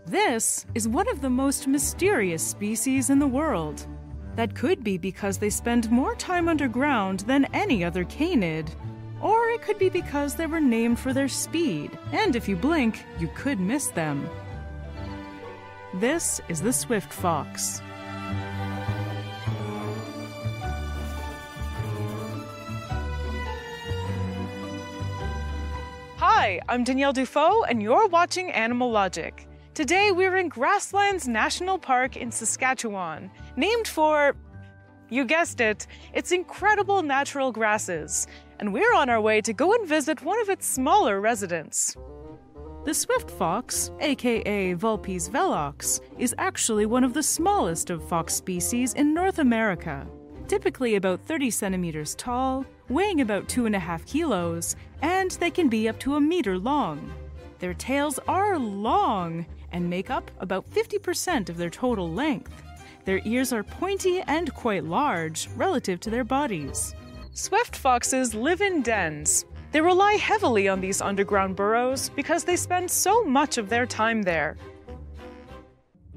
This is one of the most mysterious species in the world. That could be because they spend more time underground than any other canid. Or it could be because they were named for their speed, and if you blink, you could miss them. This is the swift fox. Hi, I'm Danielle Dufault, and you're watching Animal Logic. Today we're in Grasslands National Park in Saskatchewan, named for, you guessed it, its incredible natural grasses. And we're on our way to go and visit one of its smaller residents. The swift fox, aka Vulpes velox, is actually one of the smallest of fox species in North America. Typically about 30 centimeters tall, weighing about 2.5 kilos, and they can be up to a meter long. Their tails are long and make up about 50% of their total length. Their ears are pointy and quite large relative to their bodies. Swift foxes live in dens. They rely heavily on these underground burrows because they spend so much of their time there.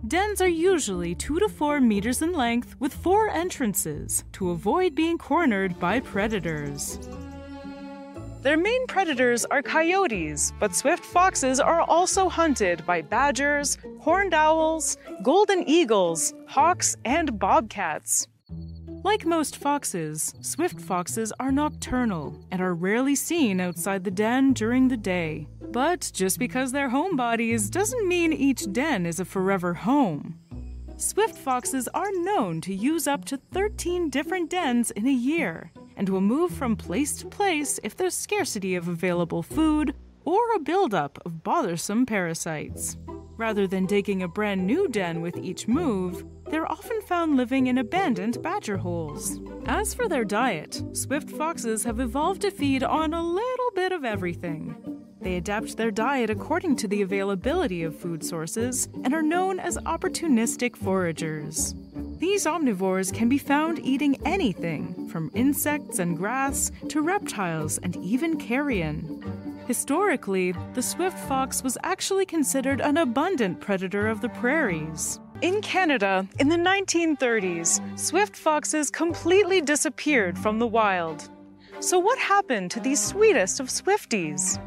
Dens are usually 2 to 4 meters in length with 4 entrances to avoid being cornered by predators. Their main predators are coyotes, but swift foxes are also hunted by badgers, horned owls, golden eagles, hawks, and bobcats. Like most foxes, swift foxes are nocturnal and are rarely seen outside the den during the day. But just because they're homebodies doesn't mean each den is a forever home. Swift foxes are known to use up to 13 different dens in a year, and will move from place to place if there's scarcity of available food or a buildup of bothersome parasites. Rather than digging a brand new den with each move, they're often found living in abandoned badger holes. As for their diet, swift foxes have evolved to feed on a little bit of everything. They adapt their diet according to the availability of food sources and are known as opportunistic foragers. These omnivores can be found eating anything, from insects and grass to reptiles and even carrion. Historically, the swift fox was actually considered an abundant predator of the prairies. In Canada, in the 1930s, swift foxes completely disappeared from the wild. So what happened to these sweetest of Swifties?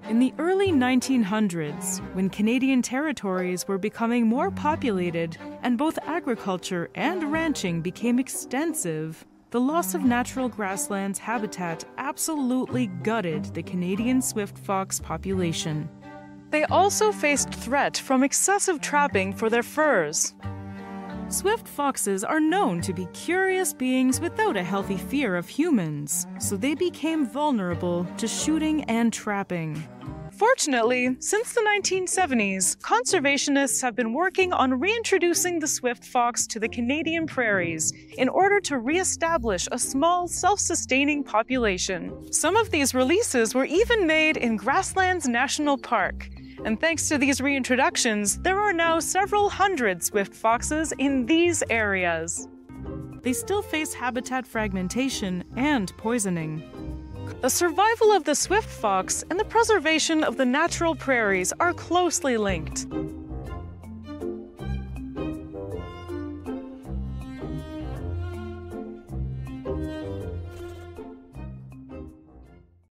In the early 1900s, when Canadian territories were becoming more populated and both agriculture and ranching became extensive, the loss of natural grasslands habitat absolutely gutted the Canadian swift fox population. They also faced threat from excessive trapping for their furs. Swift foxes are known to be curious beings without a healthy fear of humans, so they became vulnerable to shooting and trapping. Fortunately, since the 1970s, conservationists have been working on reintroducing the swift fox to the Canadian prairies in order to re-establish a small, self-sustaining population. Some of these releases were even made in Grasslands National Park. And thanks to these reintroductions, there are now several hundred swift foxes in these areas. They still face habitat fragmentation and poisoning. The survival of the swift fox and the preservation of the natural prairies are closely linked.